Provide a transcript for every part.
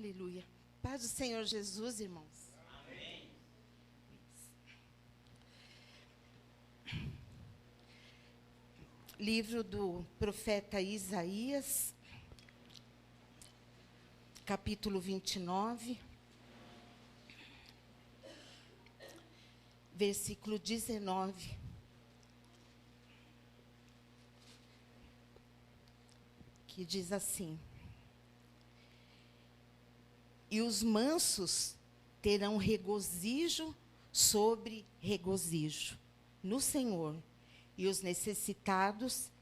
Aleluia. Paz do Senhor Jesus, irmãos. Amém. Livro do profeta Isaías, capítulo 29, versículo 19. Que diz assim: e os mansos terão regozijo sobre regozijo no Senhor, e os necessitados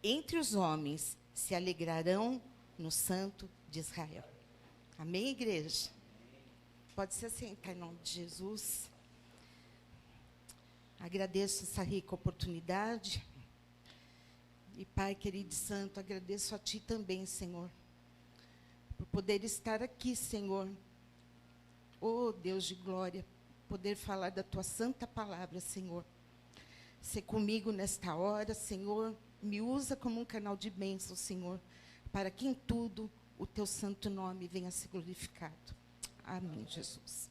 entre os homens se alegrarão no Santo de Israel. Amém, igreja? Pode se assentar em nome de Jesus. Agradeço essa rica oportunidade. E, Pai querido e santo, agradeço a Ti também, Senhor, por poder estar aqui, Senhor. Oh, Deus de glória, poder falar da Tua santa palavra, Senhor. Ser comigo nesta hora, Senhor, me usa como um canal de bênção, Senhor, para que em tudo o Teu santo nome venha a ser glorificado. Amém, Jesus.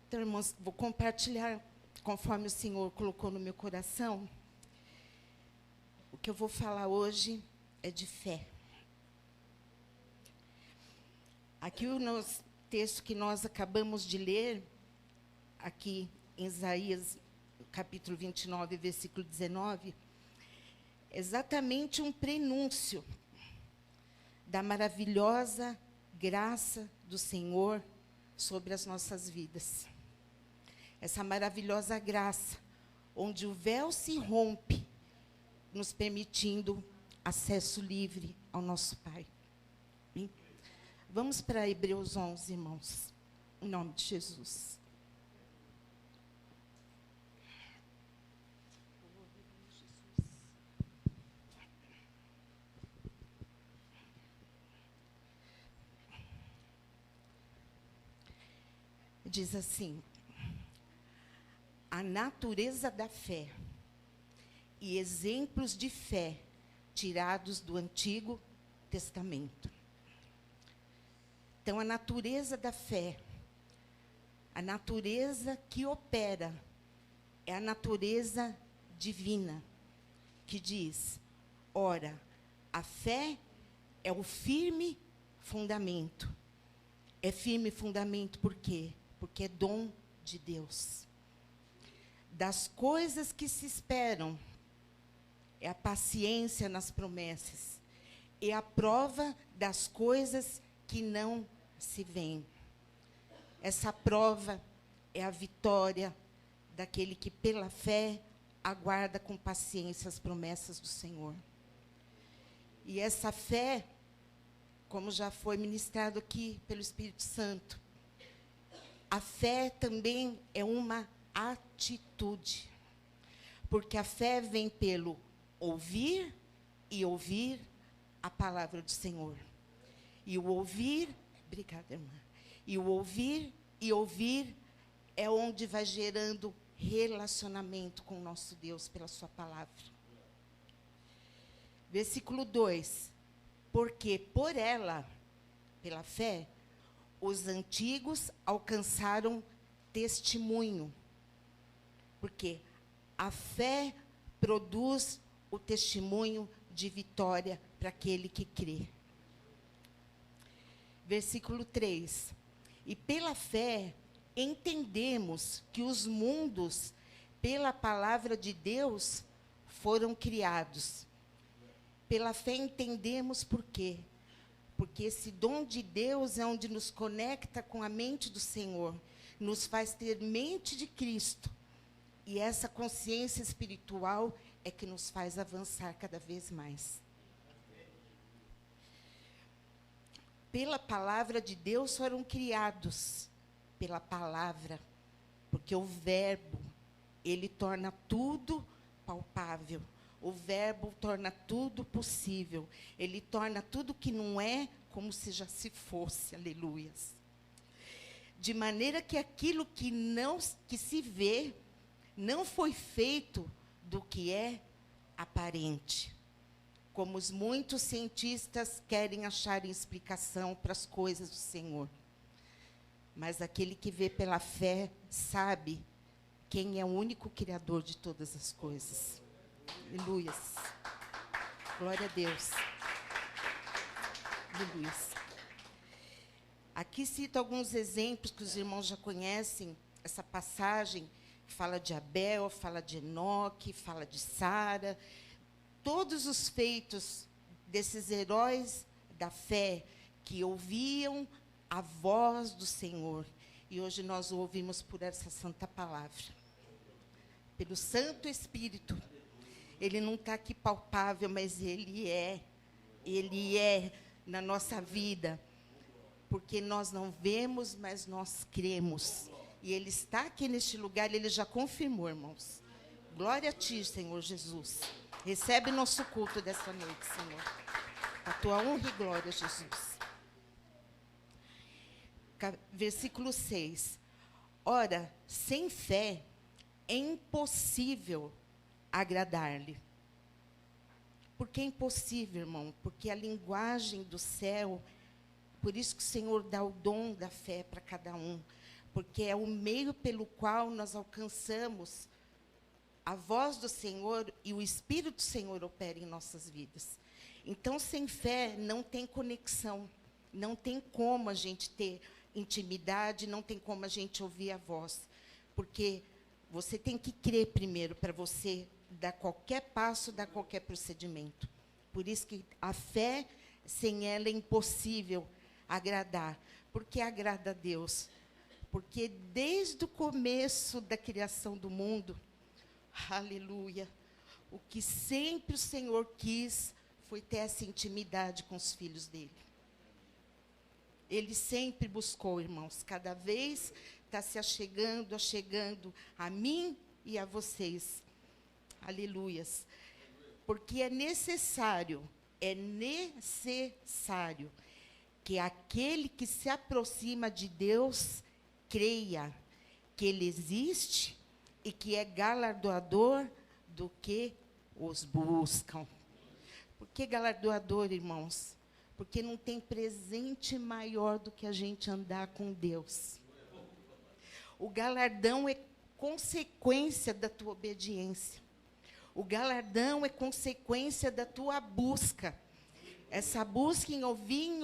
Então, irmãos, vou compartilhar, conforme o Senhor colocou no meu coração. O que eu vou falar hoje é de fé. Aqui o nosso texto que nós acabamos de ler, aqui em Isaías, capítulo 29, versículo 19, é exatamente um prenúncio da maravilhosa graça do Senhor sobre as nossas vidas. Essa maravilhosa graça, onde o véu se rompe, nos permitindo acesso livre ao nosso Pai. Amém? Vamos para Hebreus 11, irmãos, em nome de Jesus. Diz assim: a natureza da fé e exemplos de fé tirados do Antigo Testamento. Então, a natureza da fé, a natureza que opera, é a natureza divina, que diz: ora, a fé é o firme fundamento. É firme fundamento por quê? Porque é dom de Deus. Das coisas que se esperam, é a paciência nas promessas, é a prova das coisas que não se veem. Essa prova é a vitória daquele que, pela fé, aguarda com paciência as promessas do Senhor. E essa fé, como já foi ministrado aqui pelo Espírito Santo, a fé também é uma atitude. Porque a fé vem pelo ouvir e ouvir a palavra do Senhor. E o ouvir, obrigada, irmã. E o ouvir e ouvir é onde vai gerando relacionamento com o nosso Deus pela sua palavra. Versículo 2. Porque por ela, pela fé, os antigos alcançaram testemunho. Porque a fé produz o testemunho de vitória para aquele que crê. Versículo 3. E pela fé entendemos que os mundos, pela palavra de Deus, foram criados. Pela fé entendemos por quê? Porque esse dom de Deus é onde nos conecta com a mente do Senhor, nos faz ter mente de Cristo. E essa consciência espiritual é que nos faz avançar cada vez mais. Pela palavra de Deus foram criados, pela palavra, porque o verbo, ele torna tudo palpável. O verbo torna tudo possível. Ele torna tudo que não é como se já se fosse. Aleluias. De maneira que aquilo que se vê não foi feito do que é aparente. como os muitos cientistas querem achar explicação para as coisas do Senhor. Mas aquele que vê pela fé sabe quem é o único Criador de todas as coisas. Aleluia. Glória a Deus. Aleluia. Aqui cito alguns exemplos que os irmãos já conhecem. Essa passagem fala de Abel, fala de Enoque, fala de Sara. Todos os feitos desses heróis da fé que ouviam a voz do Senhor. E hoje nós o ouvimos por essa santa palavra. Pelo Santo Espírito. Ele não está aqui palpável, mas Ele é na nossa vida. Porque nós não vemos, mas nós cremos. E Ele está aqui neste lugar, Ele já confirmou, irmãos. Glória a Ti, Senhor Jesus. Recebe nosso culto dessa noite, Senhor. A Tua honra e glória, Jesus. Versículo 6. Ora, sem fé é impossível agradar-lhe. Por que é impossível, irmão? Porque a linguagem do céu, por isso que o Senhor dá o dom da fé para cada um, porque é o meio pelo qual nós alcançamos a voz do Senhor e o Espírito do Senhor opera em nossas vidas. Então, sem fé, não tem conexão, não tem como a gente ter intimidade, não tem como a gente ouvir a voz, porque você tem que crer primeiro para você dar qualquer passo, dar qualquer procedimento. Por isso que a fé, sem ela, é impossível agradar. Por que agrada a Deus? Porque desde o começo da criação do mundo, aleluia, o que sempre o Senhor quis foi ter essa intimidade com os filhos dele. Ele sempre buscou, irmãos, cada vez está se achegando a mim e a vocês. Aleluias. Porque é necessário que aquele que se aproxima de Deus creia que Ele existe e que é galardoador do que os buscam. Por que galardoador, irmãos? Porque não tem presente maior do que a gente andar com Deus. O galardão é consequência da tua obediência. O galardão é consequência da tua busca. Essa busca em ouvir,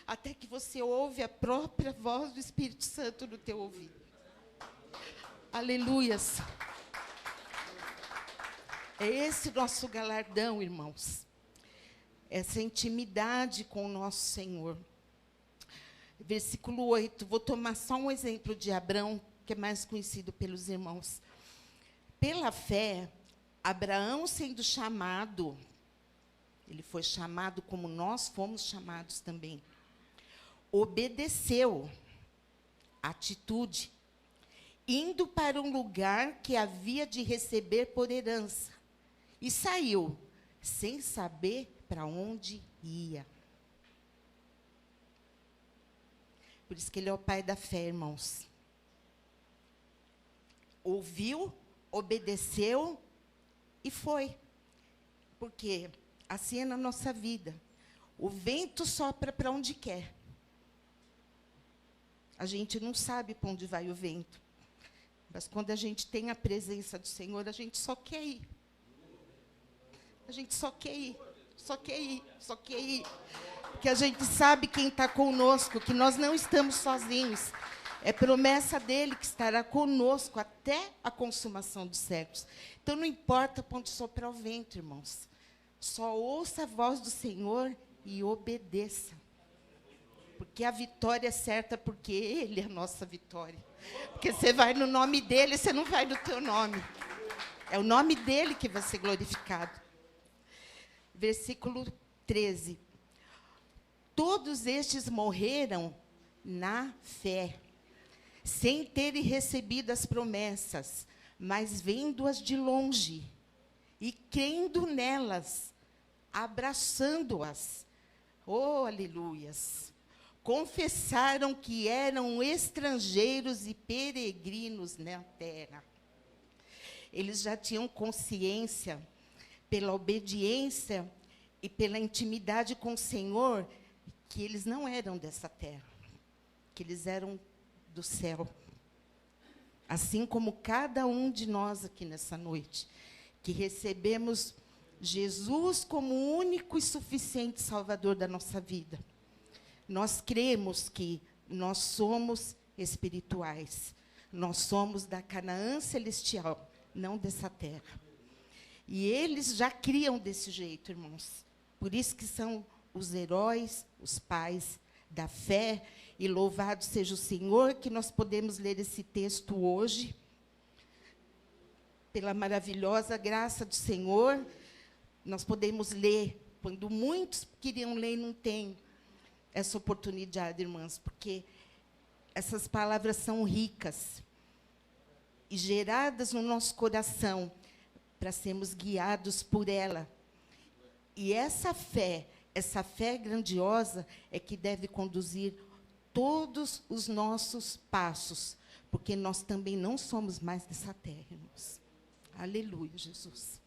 até que você ouve a própria voz do Espírito Santo no teu ouvido. Aleluias. É esse nosso galardão, irmãos. Essa intimidade com o nosso Senhor. Versículo 8. Vou tomar só um exemplo de Abraão, que é mais conhecido pelos irmãos. Pela fé, Abraão sendo chamado, ele foi chamado como nós fomos chamados também. Obedeceu, atitude, indo para um lugar que havia de receber por herança. E saiu, sem saber para onde ia. Por isso que ele é o pai da fé, irmãos. Ouviu, obedeceu e foi. Porque assim é na nossa vida. O vento sopra para onde quer. A gente não sabe para onde vai o vento. Mas quando a gente tem a presença do Senhor, a gente só quer ir. A gente só quer ir. Só quer ir. Só quer ir. Porque a gente sabe quem está conosco, que nós não estamos sozinhos. É promessa dele que estará conosco até a consumação dos séculos. Então, não importa para onde soprar o vento, irmãos. Só ouça a voz do Senhor e obedeça. Porque a vitória é certa, porque Ele é a nossa vitória. Porque você vai no nome dEle, você não vai no teu nome. É o nome dEle que vai ser glorificado. Versículo 13. Todos estes morreram na fé, sem terem recebido as promessas, mas vendo-as de longe, e crendo nelas, abraçando-as. Oh, aleluias! Confessaram que eram estrangeiros e peregrinos na terra. Eles já tinham consciência, pela obediência e pela intimidade com o Senhor, que eles não eram dessa terra, que eles eram do céu. Assim como cada um de nós aqui nessa noite, que recebemos Jesus como o único e suficiente Salvador da nossa vida. Nós cremos que nós somos espirituais. Nós somos da Canaã celestial, não dessa terra. E eles já criam desse jeito, irmãos. Por isso que são os heróis, os pais da fé. E louvado seja o Senhor que nós podemos ler esse texto hoje. Pela maravilhosa graça do Senhor, nós podemos ler, quando muitos queriam ler e não têm essa oportunidade, irmãs, porque essas palavras são ricas e geradas no nosso coração para sermos guiados por ela. E essa fé grandiosa é que deve conduzir todos os nossos passos, porque nós também não somos mais dessa terra, irmãos. Aleluia, Jesus.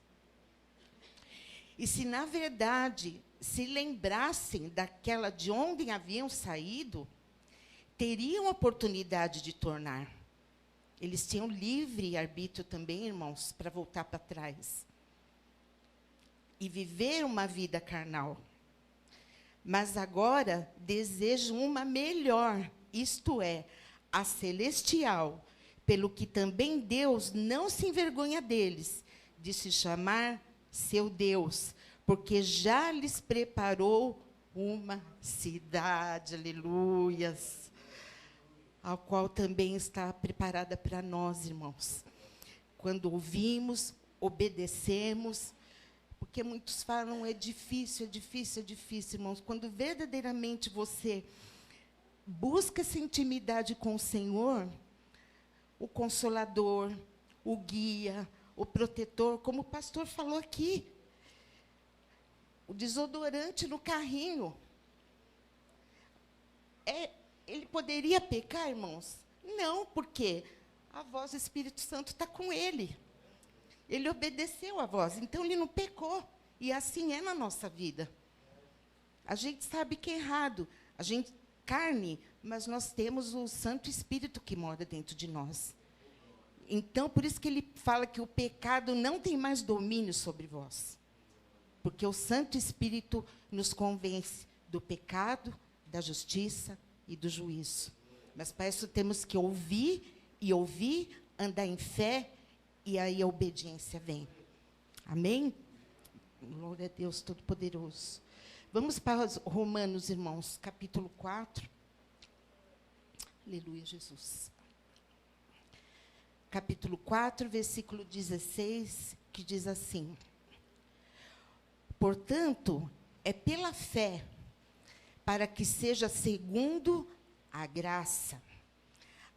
E se, na verdade, se lembrassem daquela de onde haviam saído, teriam a oportunidade de tornar. Eles tinham livre arbítrio também, irmãos, para voltar para trás e viver uma vida carnal. Mas agora desejam uma melhor, isto é, a celestial, pelo que também Deus não se envergonha deles, de se chamar seu Deus, porque já lhes preparou uma cidade, aleluias, a qual também está preparada para nós, irmãos. Quando ouvimos, obedecemos, porque muitos falam, é difícil, irmãos. Quando verdadeiramente você busca essa intimidade com o Senhor, o Consolador, o Guia, o Protetor, como o pastor falou aqui, o desodorante no carrinho. Ele poderia pecar, irmãos? Não, porque a voz do Espírito Santo está com ele. Ele obedeceu a voz, então ele não pecou. E assim é na nossa vida. A gente sabe que é errado. A gente carne, mas nós temos o Santo Espírito que mora dentro de nós. Então, por isso que ele fala que o pecado não tem mais domínio sobre vós. Porque o Santo Espírito nos convence do pecado, da justiça e do juízo. Mas para isso temos que ouvir, andar em fé, e aí a obediência vem. Amém? Glória a Deus Todo-Poderoso. Vamos para os Romanos, irmãos, capítulo 4. Aleluia, Jesus. Capítulo 4, versículo 16, que diz assim: portanto, é pela fé, para que seja segundo a graça,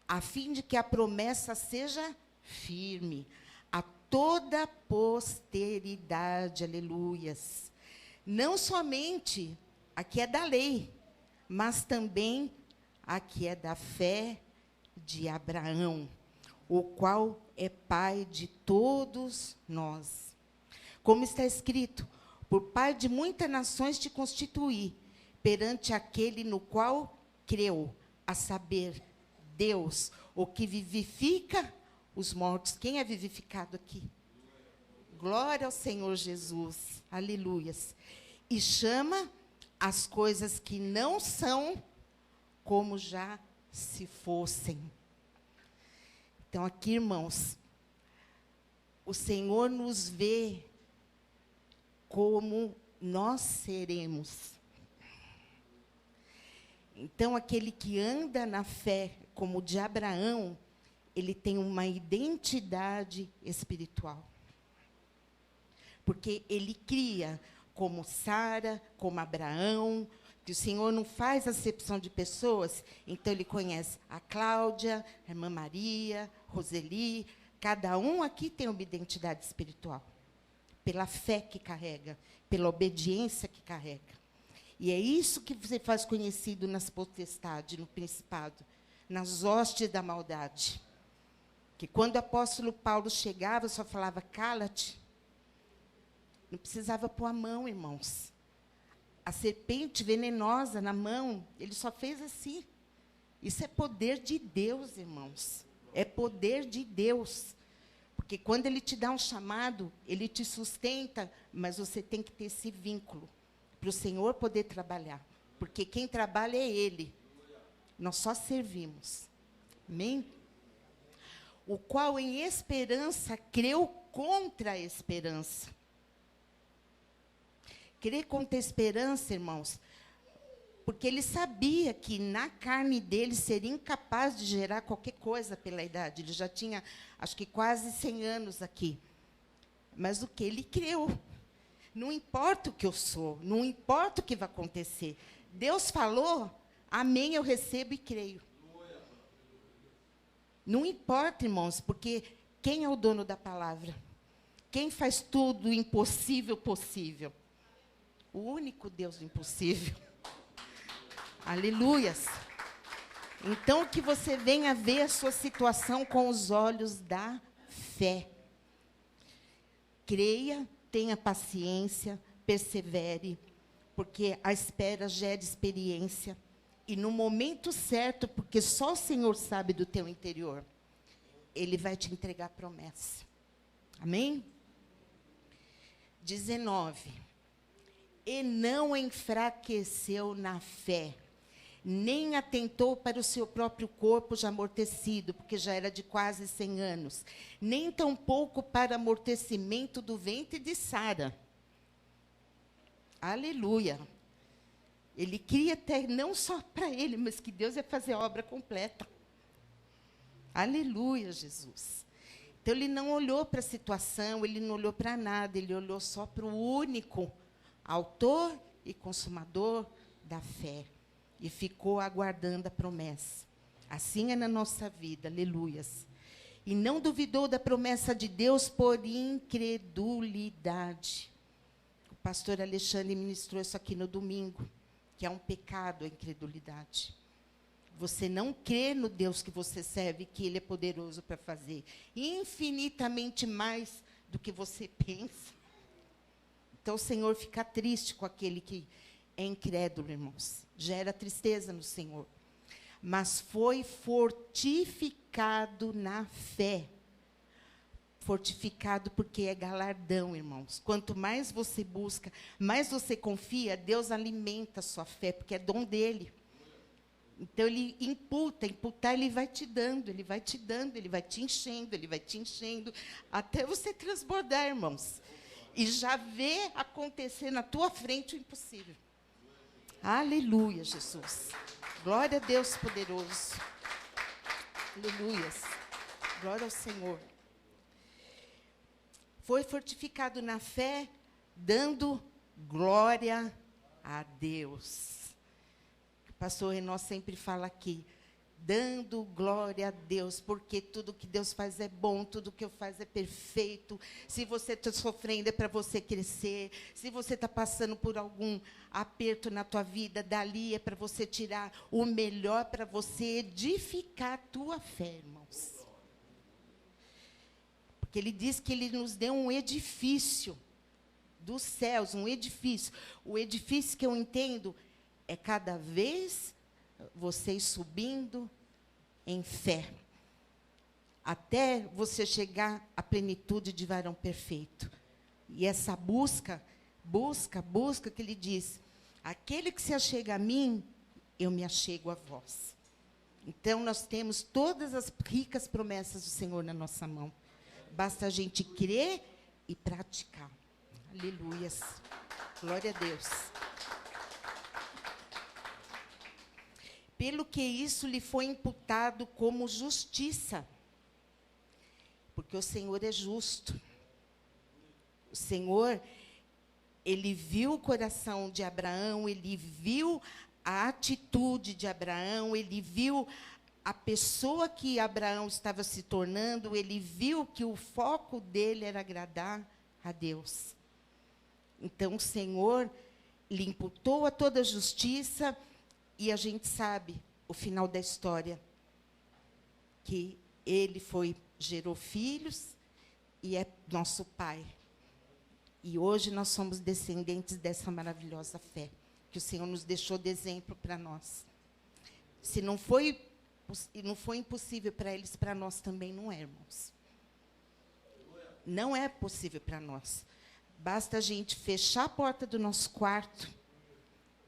a fim de que a promessa seja firme a toda posteridade, aleluias. Não somente a que é da lei, mas também a que é da fé de Abraão, o qual é pai de todos nós. Como está escrito, por pai de muitas nações te constituí, perante aquele no qual creu, a saber, Deus, o que vivifica os mortos. Quem é vivificado aqui? Glória ao Senhor Jesus. Aleluias. E chama as coisas que não são como já se fossem. Então, aqui, irmãos, o Senhor nos vê como nós seremos. Então, aquele que anda na fé, como o de Abraão, ele tem uma identidade espiritual. Porque ele cria como Sara, como Abraão, que o Senhor não faz acepção de pessoas, então ele conhece a Cláudia, a irmã Maria, Roseli, cada um aqui tem uma identidade espiritual, pela fé que carrega, pela obediência que carrega. E é isso que você faz conhecido nas potestades, no principado, nas hostes da maldade. Que quando o apóstolo Paulo chegava, só falava, cala-te. Não precisava pôr a mão, irmãos. A serpente venenosa na mão, ele só fez assim. Isso é poder de Deus, irmãos. É poder de Deus. Porque quando ele te dá um chamado, ele te sustenta, mas você tem que ter esse vínculo para o Senhor poder trabalhar. Porque quem trabalha é Ele. Nós só servimos. Amém? O qual em esperança creu contra a esperança. Crer contra a esperança, irmãos, porque ele sabia que na carne dele seria incapaz de gerar qualquer coisa pela idade. Ele já tinha, acho que quase 100 anos aqui. Mas o que ele creu. Não importa o que eu sou, não importa o que vai acontecer. Deus falou, amém, eu recebo e creio. Não importa, irmãos, porque quem é o dono da palavra? Quem faz tudo o impossível possível? O único Deus do impossível. Aleluias. Então, que você venha ver a sua situação com os olhos da fé. Creia, tenha paciência, persevere, porque a espera gera experiência. E no momento certo, porque só o Senhor sabe do teu interior, Ele vai te entregar a promessa. Amém? 19. E não enfraqueceu na fé, nem atentou para o seu próprio corpo já amortecido, porque já era de quase 100 anos, nem tampouco para amortecimento do ventre de Sara. Aleluia. Ele queria até, não só para ele, mas que Deus ia fazer a obra completa. Aleluia, Jesus. Então, ele não olhou para a situação, ele não olhou para nada, ele olhou só para o único autor e consumador da fé. E ficou aguardando a promessa. Assim é na nossa vida, aleluias. E não duvidou da promessa de Deus por incredulidade. O pastor Alexandre ministrou isso aqui no domingo, que é um pecado a incredulidade. Você não crê no Deus que você serve, que Ele é poderoso para fazer infinitamente mais do que você pensa. Então, o Senhor fica triste com aquele que é incrédulo, irmãos. Gera tristeza no Senhor. Mas foi fortificado na fé. Fortificado porque é galardão, irmãos. Quanto mais você busca, mais você confia, Deus alimenta a sua fé, porque é dom dele. Então, ele imputar, ele vai te dando, ele vai te dando, ele vai te enchendo, até você transbordar, irmãos. E já vê acontecer na tua frente o impossível. Aleluia, Jesus. Glória a Deus poderoso. Aleluias. Glória ao Senhor. Foi fortificado na fé, dando glória a Deus. O pastor Renó sempre fala aqui, dando glória a Deus, porque tudo que Deus faz é bom, tudo que eu faço é perfeito. Se você está sofrendo é para você crescer, se você está passando por algum aperto na tua vida, dali é para você tirar o melhor, para você edificar a tua fé, irmãos. Porque ele diz que ele nos deu um edifício dos céus, um edifício. O edifício que eu entendo é cada vez vocês subindo em fé, até você chegar à plenitude de varão perfeito. E essa busca, que ele diz, aquele que se achega a mim, eu me achego a vós. Então, nós temos todas as ricas promessas do Senhor na nossa mão. Basta a gente crer e praticar. Aleluias. Glória a Deus. Pelo que isso lhe foi imputado como justiça. Porque o Senhor é justo. O Senhor, Ele viu o coração de Abraão, Ele viu a atitude de Abraão, Ele viu a pessoa que Abraão estava se tornando, Ele viu que o foco dele era agradar a Deus. Então, o Senhor lhe imputou a toda a justiça. E a gente sabe o final da história, que ele gerou filhos e é nosso pai. E hoje nós somos descendentes dessa maravilhosa fé, que o Senhor nos deixou de exemplo para nós. Se não foi impossível para eles, para nós também não é, irmãos. Não é possível para nós. Basta a gente fechar a porta do nosso quarto,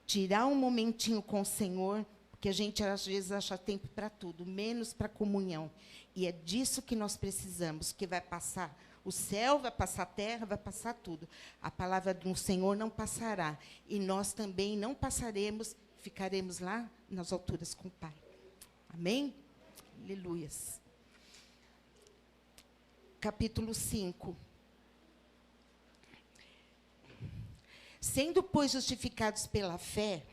tirar um momentinho com o Senhor, porque a gente, às vezes, acha tempo para tudo, menos para comunhão. E é disso que nós precisamos, que vai passar o céu, vai passar a terra, vai passar tudo. A palavra do Senhor não passará. E nós também não passaremos, ficaremos lá nas alturas com o Pai. Amém? Aleluias. Capítulo 5. Sendo, pois, justificados pela fé,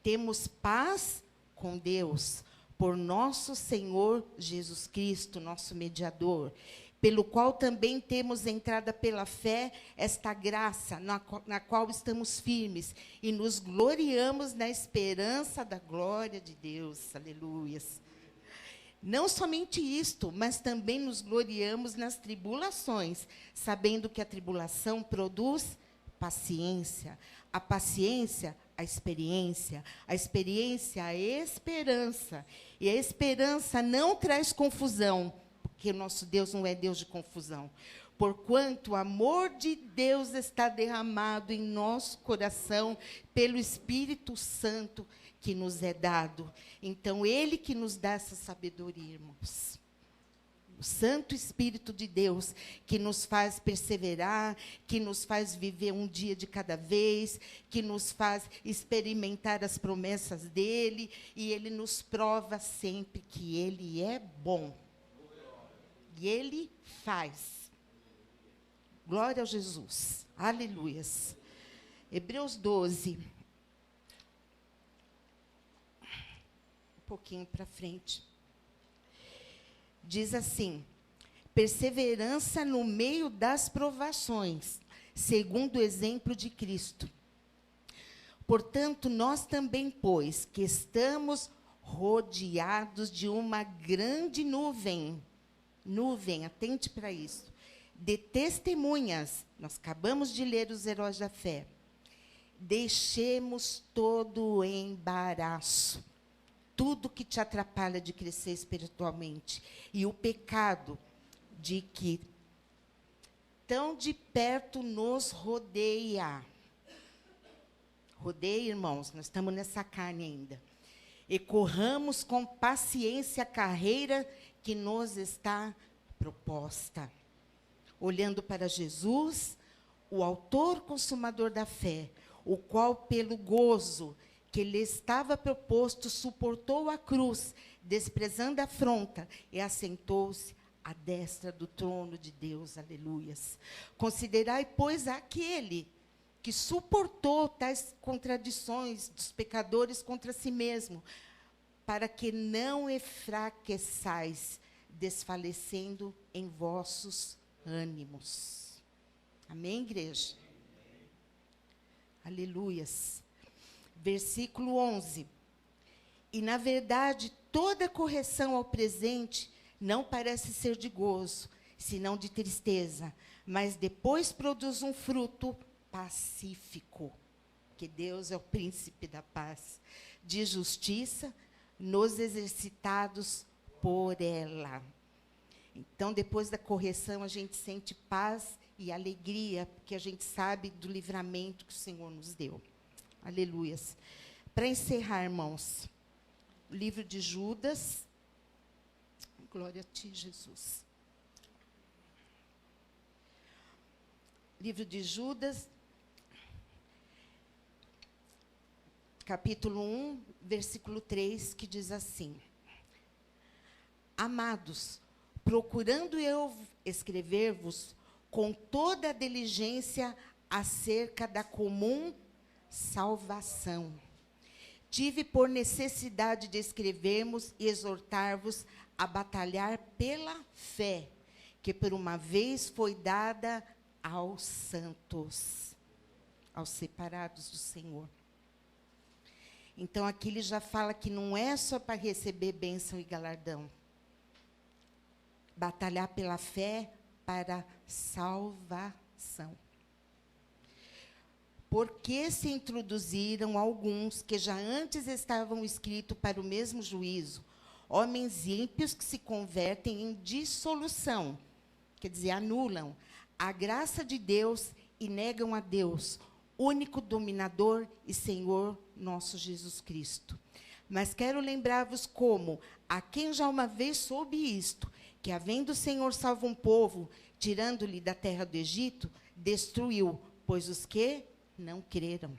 temos paz com Deus, por nosso Senhor Jesus Cristo, nosso mediador, pelo qual também temos entrada pela fé esta graça, na qual estamos firmes, e nos gloriamos na esperança da glória de Deus. Aleluias. Não somente isto, mas também nos gloriamos nas tribulações, sabendo que a tribulação produz paciência, a paciência, a experiência a esperança, e a esperança não traz confusão, porque o nosso Deus não é Deus de confusão. Porquanto o amor de Deus está derramado em nosso coração pelo Espírito Santo que nos é dado. Então, Ele que nos dá essa sabedoria, irmãos. O Santo Espírito de Deus, que nos faz perseverar, que nos faz viver um dia de cada vez, que nos faz experimentar as promessas dEle, e Ele nos prova sempre que Ele é bom. E Ele faz. Glória a Jesus. Aleluias. Hebreus 12. Um pouquinho para frente. Diz assim: perseverança no meio das provações, segundo o exemplo de Cristo. Portanto, nós também, pois, que estamos rodeados de uma grande nuvem, atente para isso, de testemunhas, nós acabamos de ler os heróis da fé, deixemos todo o embaraço, tudo que te atrapalha de crescer espiritualmente, e o pecado de que tão de perto nos rodeia. Rodeia, irmãos, nós estamos nessa carne ainda. E corramos com paciência a carreira que nos está proposta, olhando para Jesus, o autor consumador da fé, o qual, pelo gozo que lhe estava proposto, suportou a cruz, desprezando a afronta, e assentou-se à destra do trono de Deus. Aleluias. Considerai, pois, aquele que suportou tais contradições dos pecadores contra si mesmo, para que não enfraqueçais, desfalecendo em vossos ânimos. Amém, igreja? Aleluias. Versículo 11. E, na verdade, toda correção ao presente não parece ser de gozo, senão de tristeza, mas depois produz um fruto pacífico, que Deus é o príncipe da paz, de justiça, nos exercitados por ela. Então, depois da correção, a gente sente paz e alegria, porque a gente sabe do livramento que o Senhor nos deu. Aleluias. Para encerrar, irmãos, o livro de Judas. Glória a ti, Jesus. Livro de Judas, capítulo 1, versículo 3, que diz assim: Amados, procurando eu escrever-vos com toda a diligência acerca da comum salvação, tive por necessidade de escrevermos e exortar-vos a batalhar pela fé, que por uma vez foi dada aos santos, aos separados do Senhor. Então, aqui ele já fala que não é só para receber bênção e galardão. Batalhar pela fé para salvação. porque se introduziram alguns que já antes estavam escritos para o mesmo juízo, homens ímpios que se convertem em dissolução, quer dizer, anulam a graça de Deus e negam a Deus, único dominador e Senhor nosso Jesus Cristo. Mas quero lembrar-vos como, a quem já uma vez soube isto, que havendo o Senhor salvo um povo, tirando-lhe da terra do Egito, destruiu, pois os que não creram.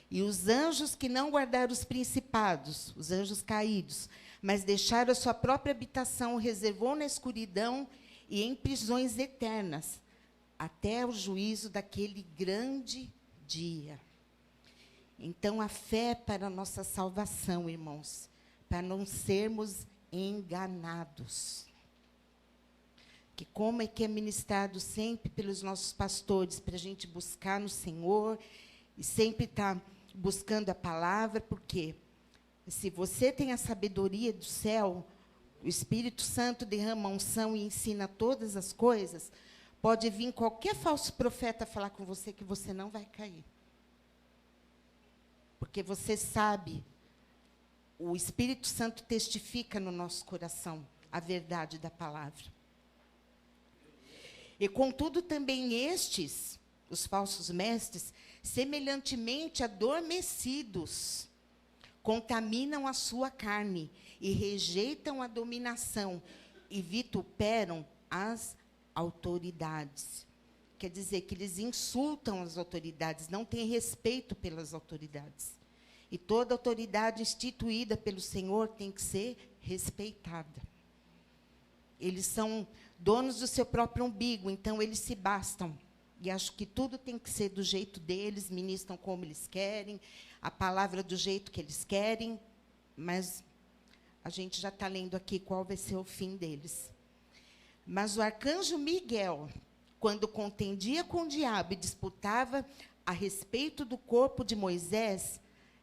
E os anjos que não guardaram os principados, os anjos caídos, mas deixaram a sua própria habitação, reservou na escuridão e em prisões eternas, até o juízo daquele grande dia. Então, a fé para a nossa salvação, irmãos, para não sermos enganados. Que como é que é ministrado sempre pelos nossos pastores, para a gente buscar no Senhor, e sempre estar buscando a palavra, porque se você tem a sabedoria do céu, o Espírito Santo derrama a unção e ensina todas as coisas, pode vir qualquer falso profeta falar com você que você não vai cair. Porque você sabe, o Espírito Santo testifica no nosso coração a verdade da palavra. E, contudo, também estes, os falsos mestres, semelhantemente adormecidos, contaminam a sua carne e rejeitam a dominação e vituperam as autoridades. Quer dizer que eles insultam as autoridades, não têm respeito pelas autoridades. E toda autoridade instituída pelo Senhor tem que ser respeitada. Eles são donos do seu próprio umbigo, então eles se bastam. E acho que tudo tem que ser do jeito deles, ministram como eles querem, a palavra do jeito que eles querem, mas a gente já está lendo aqui qual vai ser o fim deles. Mas o arcanjo Miguel, quando contendia com o diabo e disputava a respeito do corpo de Moisés,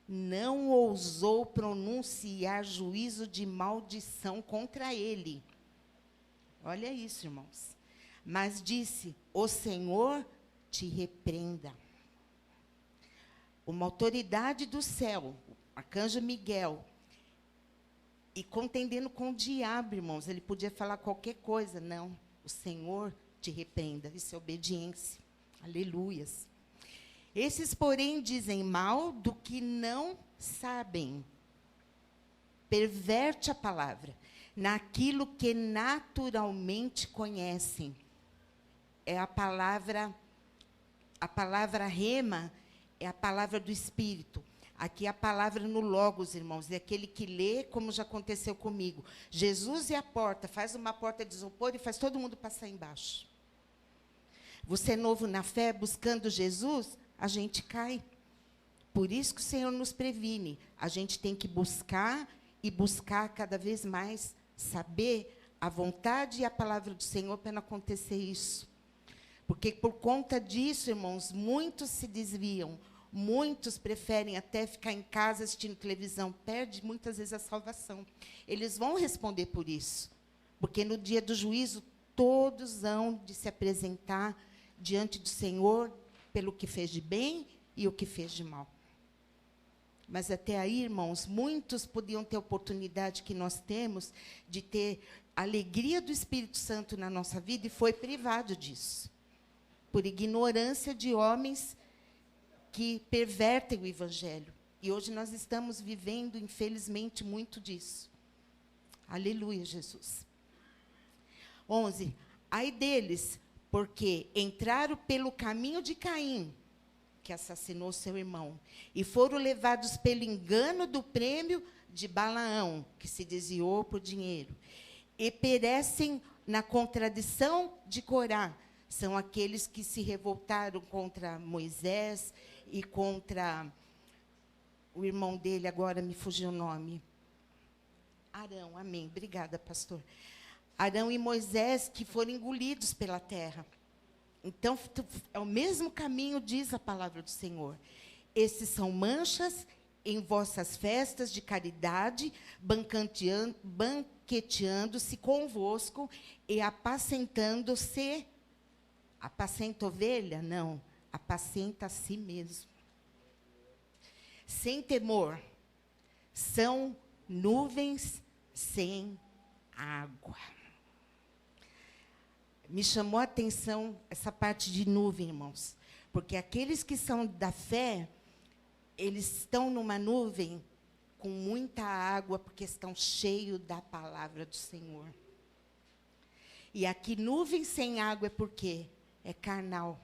não ousou pronunciar juízo de maldição contra ele. Olha isso, irmãos. Mas disse, o Senhor te repreenda. Uma autoridade do céu, o arcanjo Miguel, e contendendo com o diabo, irmãos, ele podia falar qualquer coisa. Não, o Senhor te repreenda. Isso é obediência. Aleluias. Esses, porém, dizem mal do que não sabem. Perverte a palavra naquilo que naturalmente conhecem. É a palavra rema, é a palavra do Espírito. Aqui é a palavra no Logos, irmãos, é aquele que lê, como já aconteceu comigo. Jesus é a porta, faz uma porta de isopor e faz todo mundo passar embaixo. Você é novo na fé, buscando Jesus, a gente cai. Por isso que o Senhor nos previne. A gente tem que buscar e buscar cada vez mais saber a vontade e a palavra do Senhor para não acontecer isso. Porque, por conta disso, irmãos, muitos se desviam, muitos preferem até ficar em casa assistindo televisão, perde muitas vezes a salvação. Eles vão responder por isso, porque no dia do juízo, todos hão de se apresentar diante do Senhor pelo que fez de bem e o que fez de mal. Mas até aí, irmãos, muitos podiam ter a oportunidade que nós temos de ter a alegria do Espírito Santo na nossa vida e foi privado disso, por ignorância de homens que pervertem o Evangelho. E hoje nós estamos vivendo, infelizmente, muito disso. Aleluia, Jesus. 11. Ai deles, porque entraram pelo caminho de Caim, que assassinou seu irmão, e foram levados pelo engano do prêmio de Balaão, que se desviou por dinheiro, e perecem na contradição de Corá. São aqueles que se revoltaram contra Moisés e contra o irmão dele, agora me fugiu o nome. Arão, amém. Obrigada, pastor. Arão e Moisés, que foram engolidos pela terra. Então, é o mesmo caminho, diz a palavra do Senhor. Esses são manchas em vossas festas de caridade, banqueteando-se convosco e apacentando-se. Apacenta ovelha? Não. apacenta a si mesmo. Sem temor, são nuvens sem água. Me chamou a atenção essa parte de nuvem, irmãos, porque aqueles que são da fé, eles estão numa nuvem com muita água, porque estão cheios da palavra do Senhor. E aqui, nuvem sem água é porque é carnal,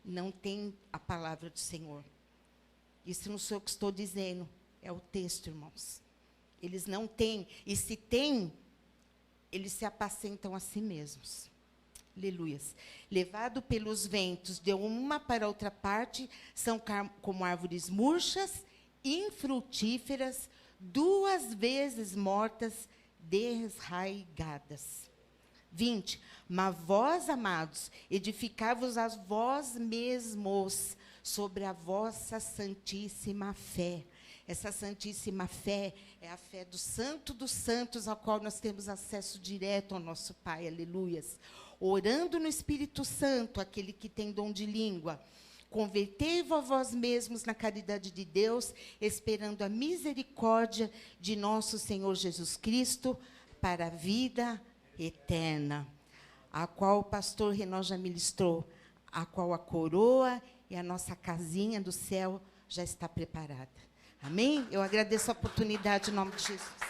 não tem a palavra do Senhor. Isso não sou eu que estou dizendo, é o texto, irmãos. Eles não têm, e se têm, eles se apacentam a si mesmos. Aleluias. Levado pelos ventos de uma para outra parte, são como árvores murchas, infrutíferas, 2 vezes mortas, desraigadas. 20. Mas vós, amados, edificai-vos a vós mesmos sobre a vossa santíssima fé. Essa santíssima fé é a fé do Santo dos Santos, ao qual nós temos acesso direto ao nosso Pai, aleluias. Orando no Espírito Santo, aquele que tem dom de língua. Convertei-vos a vós mesmos na caridade de Deus, esperando a misericórdia de nosso Senhor Jesus Cristo para a vida eterna, a qual o pastor Renó já ministrou, a qual a coroa e a nossa casinha do céu já está preparada. Amém? Eu agradeço a oportunidade em nome de Jesus.